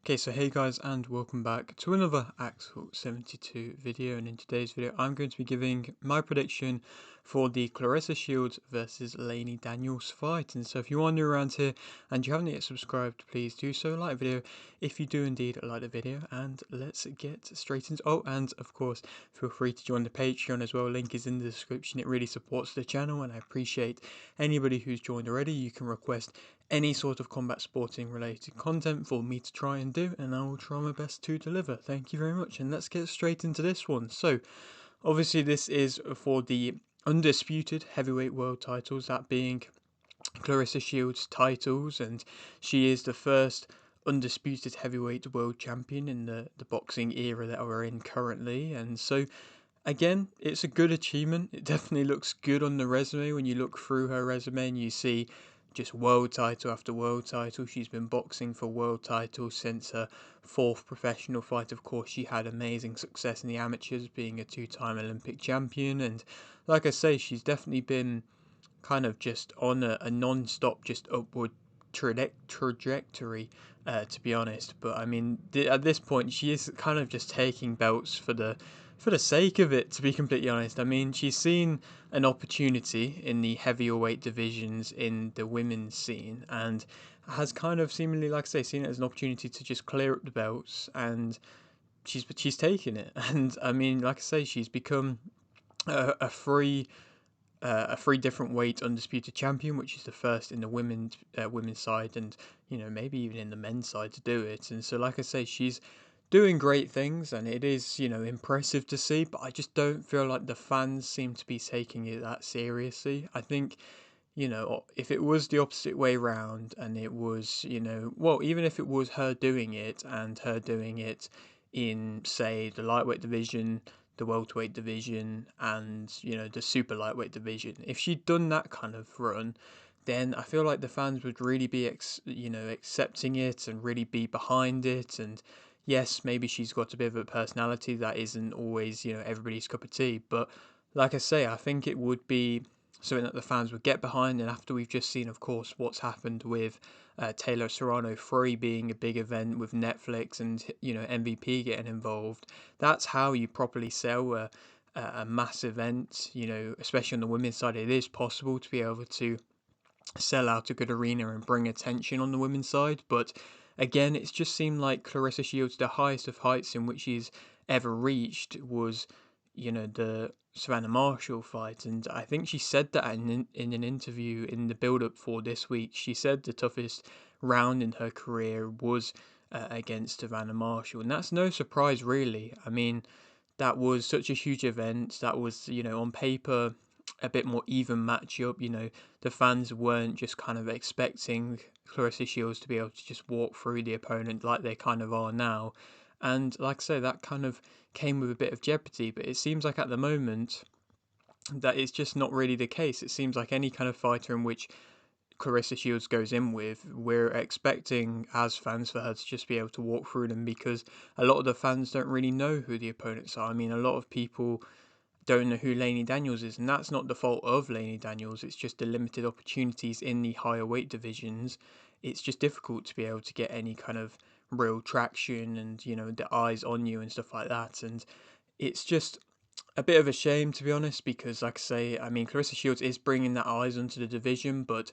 Okay, so hey guys, and welcome back to another Axel 72 video. And in today's video, I'm going to be giving my prediction for the Claressa Shields versus Lani Daniels fight. And so if you are new around here and you haven't yet subscribed, please do so. Like the video if you do indeed like the video, and let's get straight into. Oh, and of course, feel free to join the Patreon as well. Link is in the description. It really supports the channel, and I appreciate anybody who's joined already. You can request any sort of combat sporting related content for me to try and do, and I will try my best to deliver. Thank you very much, and let's get straight into this one. So obviously this is for the Undisputed heavyweight world titles, that being Claressa Shields titles, and she is the first undisputed heavyweight world champion in the boxing era that we're in currently. And so again, it's a good achievement. It definitely looks good on the resume when you look through her resume and you see just world title after world title. She's been boxing for world titles since her fourth professional fight. Of course, she had amazing success in the amateurs, being a two-time Olympic champion. And like I say, she's definitely been kind of just on a non-stop, just upward trajectory, to be honest. But I mean, at this point, she is kind of just taking belts for the sake of it, to be completely honest. I mean, she's seen an opportunity in the heavier weight divisions in the women's scene, and has kind of seemingly, like I say, seen it as an opportunity to just clear up the belts, and she's taken it. And I mean, like I say, she's become a three different weight undisputed champion, which is the first in the women's side, and maybe even in the men's side to do it. And so, like I say, she's doing great things, and it is impressive to see. But I just don't feel like the fans seem to be taking it that seriously. I think if it was the opposite way round, and it was well, even if it was her doing it, and her doing it in, say, the lightweight division, the welterweight division, and the super lightweight division, if she'd done that kind of run, then I feel like the fans would really be accepting it and really be behind it. And yes, maybe she's got a bit of a personality that isn't always everybody's cup of tea, but like I say, I think it would be something that the fans would get behind. And after we've just seen, of course, what's happened with Taylor Serrano 3 being a big event with Netflix, and MVP getting involved, that's how you properly sell a mass event. Especially on the women's side, it is possible to be able to sell out a good arena and bring attention on the women's side. But again, it's just seemed like Claressa Shields, the highest of heights in which she's ever reached was, the Savannah Marshall fight. And I think she said that in an interview in the build up for this week. She said the toughest round in her career was against Savannah Marshall. And that's no surprise, really. I mean, that was such a huge event. That was, on paper, a bit more even matchup. The fans weren't just kind of expecting Clarissa Shields to be able to just walk through the opponent like they kind of are now. And like I say, that kind of came with a bit of jeopardy. But it seems like at the moment that it's just not really the case. It seems like any kind of fighter in which Clarissa Shields goes in with, we're expecting as fans for her to just be able to walk through them, because a lot of the fans don't really know who the opponents are. I mean, a lot of people don't know who Lani Daniels is, and that's not the fault of Lani Daniels. It's just the limited opportunities in the higher weight divisions. It's just difficult to be able to get any kind of real traction, and the eyes on you and stuff like that. And it's just a bit of a shame, to be honest, because like I say, I mean, Clarissa Shields is bringing that eyes onto the division, but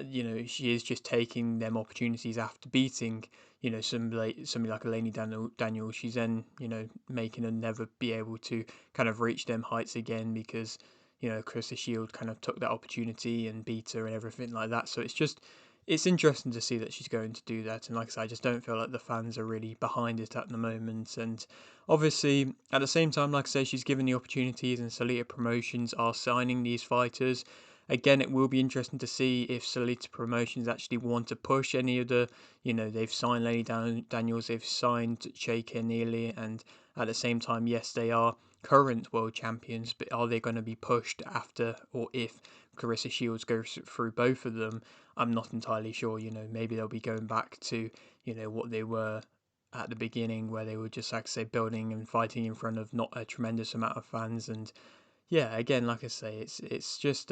she is just taking them opportunities after beating somebody like Eleni Daniel. She's then making her never be able to kind of reach them heights again, because Clarissa Shield kind of took that opportunity and beat her and everything like that. So it's interesting to see that she's going to do that. And like I said, I just don't feel like the fans are really behind it at the moment. And obviously, at the same time, like I say, she's given the opportunities, and Salita Promotions are signing these fighters. Again, it will be interesting to see if Salita Promotions actually want to push any of the, they've signed Lady Daniels, they've signed Shaker Neely, and at the same time, yes, they are current world champions, but are they going to be pushed after, or if Clarissa Shields goes through both of them? I'm not entirely sure. Maybe they'll be going back to, what they were at the beginning, where they were just, like I say, building and fighting in front of not a tremendous amount of fans. And yeah, again, like I say, it's just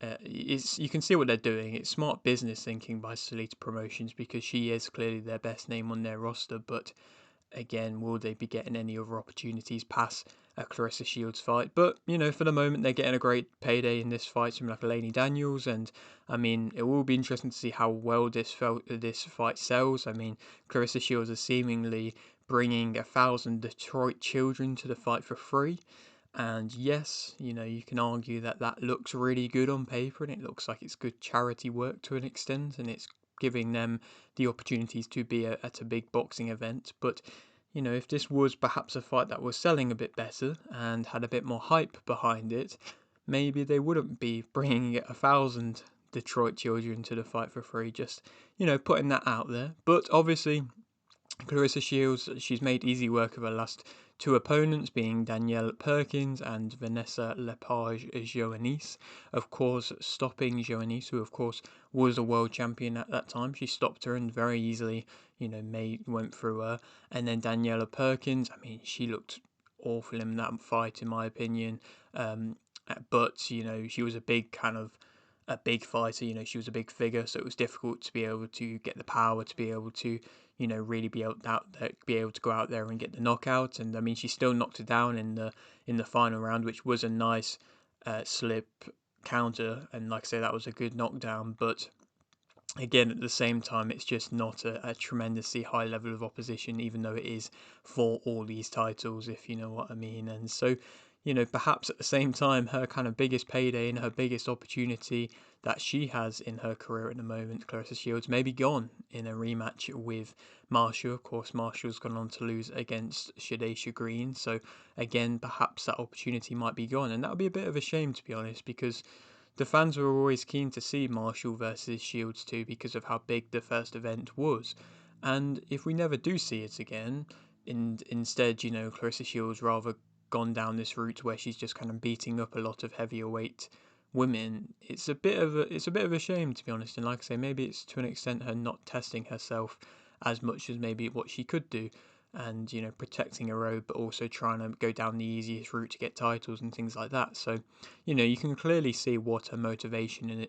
it's you can see what they're doing. It's smart business thinking by Salita Promotions because she is clearly their best name on their roster. But again, will they be getting any other opportunities past a Claressa Shields fight? But for the moment, they're getting a great payday in this fight from like Lani Daniels, and I mean, it will be interesting to see how well this fight sells. I mean, Claressa Shields is seemingly bringing 1,000 Detroit children to the fight for free. And yes, you can argue that that looks really good on paper and it looks like it's good charity work to an extent and it's giving them the opportunities to be at a big boxing event. But, if this was perhaps a fight that was selling a bit better and had a bit more hype behind it, maybe they wouldn't be bringing 1,000 Detroit children to the fight for free. Just, putting that out there. But obviously, Claressa Shields, she's made easy work of her last two opponents, being Danielle Perkins and Vanessa Lepage Joannis. Of course, stopping Joannis, who of course was a world champion at that time. She stopped her and very easily, went through her. And then Daniela Perkins, I mean, she looked awful in that fight, in my opinion. But she was a big fighter. She was a big figure, so it was difficult to be able to get the power to be able to really be able to go out there and get the knockout. And I mean, she still knocked her down in the final round, which was a nice slip counter. And like I say, that was a good knockdown. But again, at the same time, it's just not a tremendously high level of opposition, even though it is for all these titles, if you know what I mean. And so, perhaps at the same time, her kind of biggest payday and her biggest opportunity that she has in her career at the moment, Claressa Shields, may be gone in a rematch with Marshall. Of course, Marshall's gone on to lose against Shadesha Green. So, again, perhaps that opportunity might be gone. And that would be a bit of a shame, to be honest, because the fans were always keen to see Marshall versus Shields 2 because of how big the first event was. And if we never do see it again, instead, Claressa Shields rather gone down this route where she's just kind of beating up a lot of heavier weight women, it's a bit of a shame, to be honest. And like I say, maybe it's to an extent her not testing herself as much as maybe what she could do, and protecting her road, but also trying to go down the easiest route to get titles and things like that. So you can clearly see what her motivation is.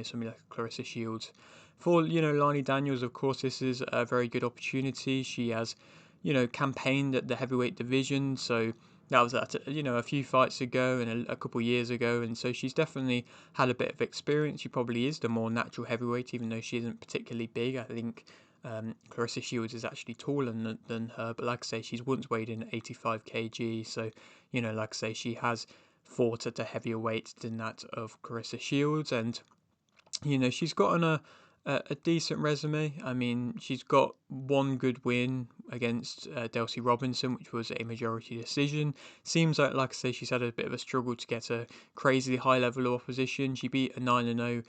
Something like Claressa Shields. For Lani Daniels, of course, this is a very good opportunity. She has campaigned at the heavyweight division, so that was at a few fights ago and a couple of years ago, and so she's definitely had a bit of experience. She probably is the more natural heavyweight, even though she isn't particularly big. I think Claressa Shields is actually taller than her, but like I say, she's once weighed in 85 kg, so like I say, she has fought at a heavier weight than that of Claressa Shields, and she's gotten a decent resume. I mean, she's got one good win against Delcy Robinson, which was a majority decision. Seems like I say, she's had a bit of a struggle to get a crazy high level of opposition. She beat a 9-0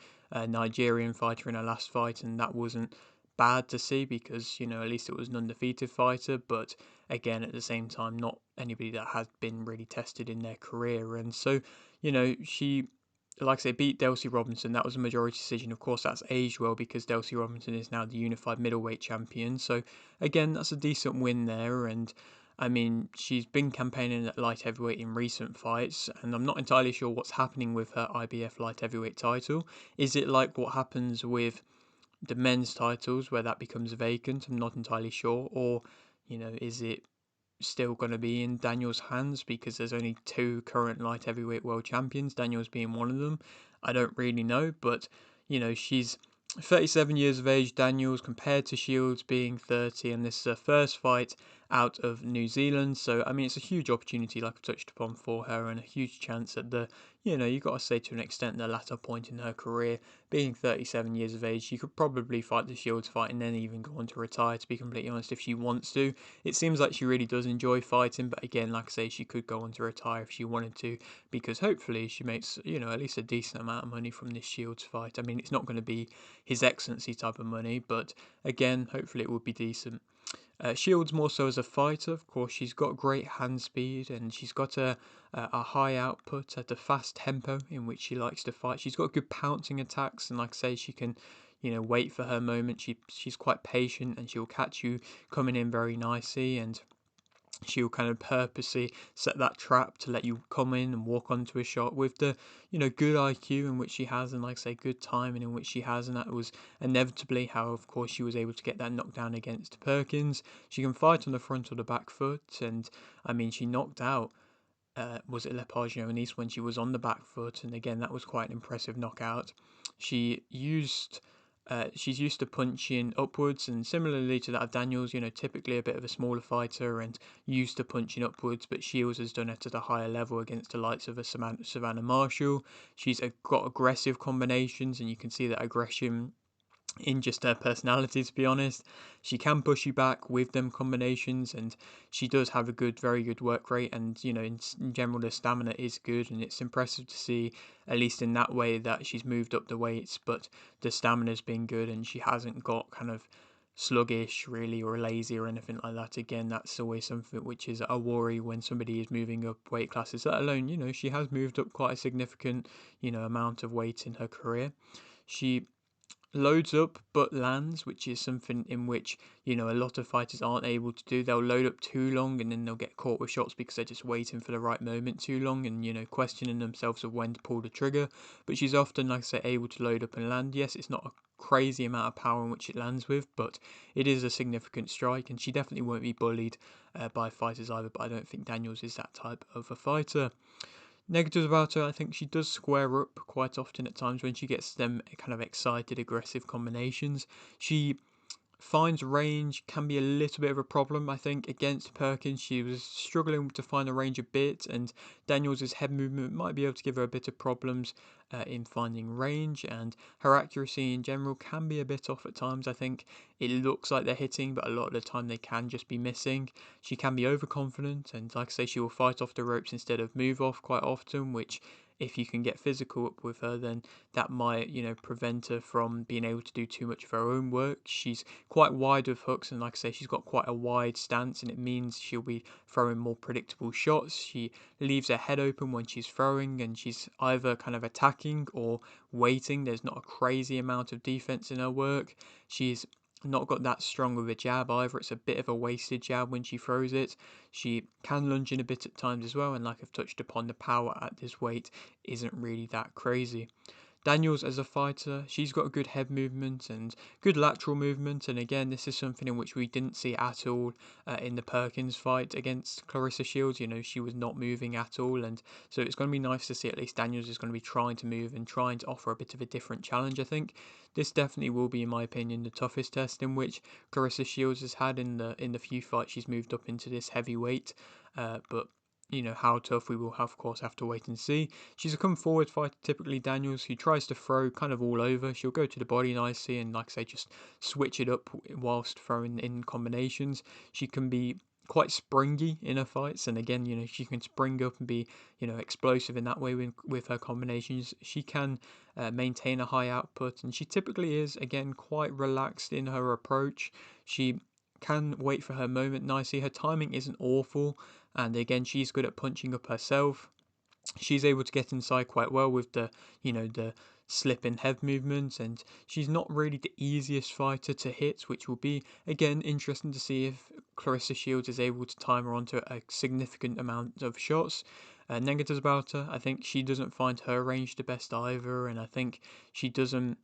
Nigerian fighter in her last fight, and that wasn't bad to see because at least it was an undefeated fighter. But again, at the same time, not anybody that has been really tested in their career, and so she, like I say, beat Delcy Robinson. That was a majority decision. Of course, that's aged well because Delcy Robinson is now the unified middleweight champion. So again, that's a decent win there. And I mean, she's been campaigning at light heavyweight in recent fights, and I'm not entirely sure what's happening with her IBF light heavyweight title. Is it like what happens with the men's titles where that becomes vacant? I'm not entirely sure. Or, is it still going to be in Daniel's hands because there's only two current light heavyweight world champions, Daniel's being one of them? I don't really know, but she's 37 years of age, Daniels, compared to Shields being 30, and this is her first fight out of New Zealand. So, I mean, it's a huge opportunity, like I touched upon, for her, and a huge chance at the, you got to say to an extent, the latter point in her career. Being 37 years of age, she could probably fight the Shields fight and then even go on to retire, to be completely honest, if she wants to. It seems like she really does enjoy fighting, but again, like I say, she could go on to retire if she wanted to, because hopefully she makes, at least a decent amount of money from this Shields fight. I mean, it's not going to be His Excellency type of money, but again, hopefully it would be decent. Shields more so as a fighter, of course, she's got great hand speed and she's got a high output at a fast tempo in which she likes to fight. She's got good pouncing attacks, and like I say, she can, wait for her moment. She's quite patient and she'll catch you coming in very nicely. And she'll kind of purposely set that trap to let you come in and walk onto a shot with the, good IQ in which she has, and like I say, good timing in which she has, and that was inevitably how, of course, she was able to get that knockdown against Perkins. She can fight on the front or the back foot, and I mean, she knocked out was it Lepargino when she was on the back foot, and again that was quite an impressive knockout. She used she's used to punching upwards, and similarly to that of Daniels, typically a bit of a smaller fighter and used to punching upwards, but Shields has done it at a higher level against the likes of a Savannah Marshall. She's got aggressive combinations, and you can see that aggression in just her personality, to be honest. She can push you back with them combinations, and she does have a very good work rate, and in general the stamina is good, and it's impressive to see, at least in that way, that she's moved up the weights, but the stamina's been good, and she hasn't got kind of sluggish really or lazy or anything like that. Again, that's always something which is a worry when somebody is moving up weight classes, let alone, she has moved up quite a significant amount of weight in her career. She loads up but lands, which is something in which a lot of fighters aren't able to do. They'll load up too long and then they'll get caught with shots because they're just waiting for the right moment too long and questioning themselves of when to pull the trigger. But she's often, like I say, able to load up and land. Yes, it's not a crazy amount of power in which it lands with, but it is a significant strike, and she definitely won't be bullied by fighters either. But I don't think Daniels is that type of a fighter. Negatives about her, I think she does square up quite often at times when she gets them kind of excited, aggressive combinations. She finds range can be a little bit of a problem, I think. Against Perkins, she was struggling to find the range a bit, and Daniels' head movement might be able to give her a bit of problems in finding range, and her accuracy in general can be a bit off at times. I think it looks like they're hitting, but a lot of the time they can just be missing. She can be overconfident, and like I say, she will fight off the ropes instead of move off quite often, which if you can get physical up with her, then that might, prevent her from being able to do too much of her own work. She's quite wide with hooks, and like I say, she's got quite a wide stance, and it means she'll be throwing more predictable shots. She leaves her head open when she's throwing, and she's either kind of attacking or waiting. There's not a crazy amount of defense in her work. She's not got that strong of a jab either. It's a bit of a wasted jab when she throws it. She can lunge in a bit at times as well, and like I've touched upon, the power at this weight isn't really that crazy. Daniels as a fighter, she's got a good head movement and good lateral movement, and again, this is something in which we didn't see at all in the Perkins fight against Claressa Shields. She was not moving at all, and so it's going to be nice to see at least Daniels is going to be trying to move and trying to offer a bit of a different challenge. I think this definitely will be, in my opinion, the toughest test in which Claressa Shields has had in the few fights she's moved up into this heavyweight, but how tough we will of course have to wait and see. She's a come forward fighter, typically Daniels, who tries to throw kind of all over. She'll go to the body nicely and, like I say, just switch it up whilst throwing in combinations. She can be quite springy in her fights, and again, she can spring up and be, explosive in that way with her combinations. She can maintain a high output, and she typically is, again, quite relaxed in her approach. She can wait for her moment nicely. Her timing isn't awful, and again, she's good at punching up herself. She's able to get inside quite well with the slip in head movements, and she's not really the easiest fighter to hit, which will be again interesting to see if Claressa Shields is able to time her onto a significant amount of shots. Negatives about her, I think she doesn't find her range the best either, and I think she doesn't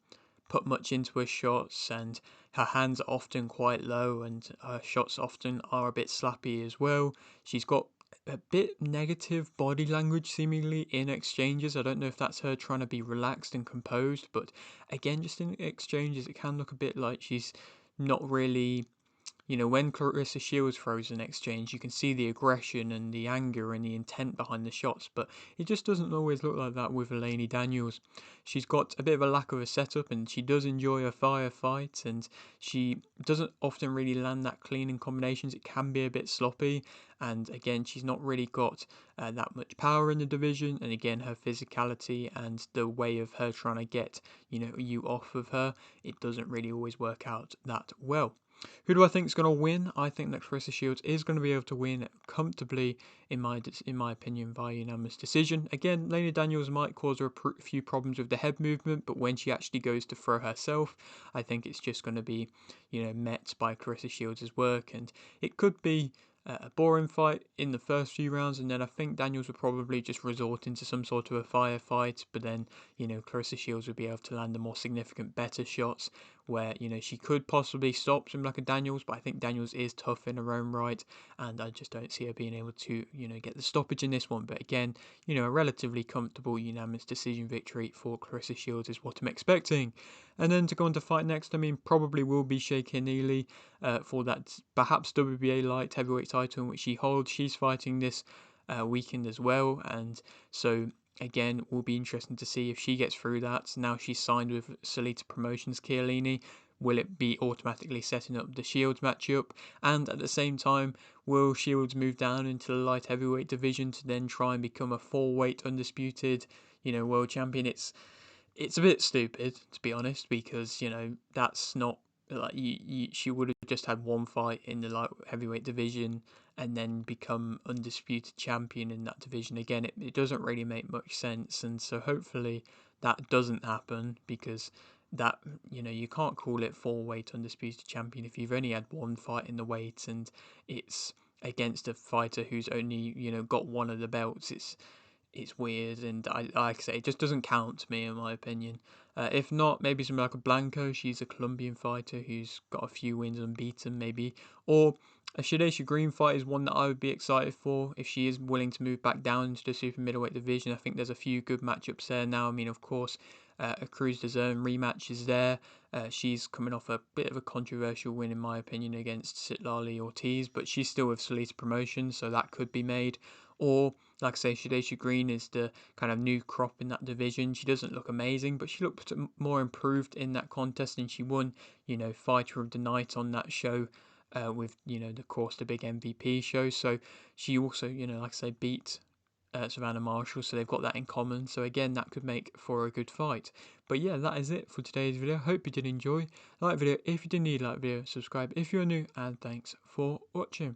put much into her shots, and her hands are often quite low, and her shots often are a bit slappy as well. She's got a bit negative body language seemingly in exchanges. I don't know if that's her trying to be relaxed and composed, but again, just in exchanges, it can look a bit like she's not really. When Claressa Shields throws an exchange, you can see the aggression and the anger and the intent behind the shots, but it just doesn't always look like that with Lani Daniels. She's got a bit of a lack of a setup, and she does enjoy a firefight, and she doesn't often really land that clean in combinations. It can be a bit sloppy, and again, she's not really got that much power in the division, and again, her physicality and the way of her trying to get you off of her, it doesn't really always work out that well. Who do I think is going to win? I think that Claressa Shields is going to be able to win comfortably, in my opinion, via unanimous decision. Again, Lani Daniels might cause her a few problems with the head movement, but when she actually goes to throw herself, I think it's just going to be, met by Claressa Shields' work, and it could be a boring fight in the first few rounds, and then I think Daniels would probably just resort into some sort of a firefight. But then, Claressa Shields would be able to land the more significant, better shots where she could possibly stop something like a Daniels. But I think Daniels is tough in her own right, and I just don't see her being able to get the stoppage in this one. But again, a relatively comfortable unanimous decision victory for Claressa Shields is what I'm expecting. And then to go on to fight next, I mean, probably will be Sheikha Neely for that perhaps WBA light heavyweight title in which she holds. She's fighting this weekend as well, and so again, will be interesting to see if she gets through that. Now she's signed with Salita Promotions Chiellini. Will it be automatically setting up the Shields matchup? And at the same time, will Shields move down into the light heavyweight division to then try and become a 4-weight undisputed, world champion? It's a bit stupid, to be honest, because that's not like she would have just had one fight in the light heavyweight division and then become undisputed champion in that division again. It doesn't really make much sense, and so hopefully that doesn't happen, because that you can't call it 4-weight undisputed champion if you've only had one fight in the weight and it's against a fighter who's only got one of the belts. It's weird, and like I say, it just doesn't count to me, in my opinion. If not, maybe something like a Blanco. She's a Colombian fighter who's got a few wins unbeaten, maybe. Or a Shadesha Green fight is one that I would be excited for if she is willing to move back down into the super middleweight division. I think there's a few good matchups there now. I mean, of course, a Cruz Dezern rematch is there. She's coming off a bit of a controversial win, in my opinion, against Citlali Ortiz, but she's still with Salita Promotions, so that could be made. Or, like I say, Shadesha Green is the kind of new crop in that division. She doesn't look amazing, but she looked more improved in that contest, and she won, Fighter of the Night on that show. With the course the big MVP show, so she also like I say beat Savannah Marshall, so they've got that in common. So again, that could make for a good fight. But yeah, that is it for today's video. Hope you did enjoy. Like the video if you did need like the video, subscribe if you're new, and thanks for watching.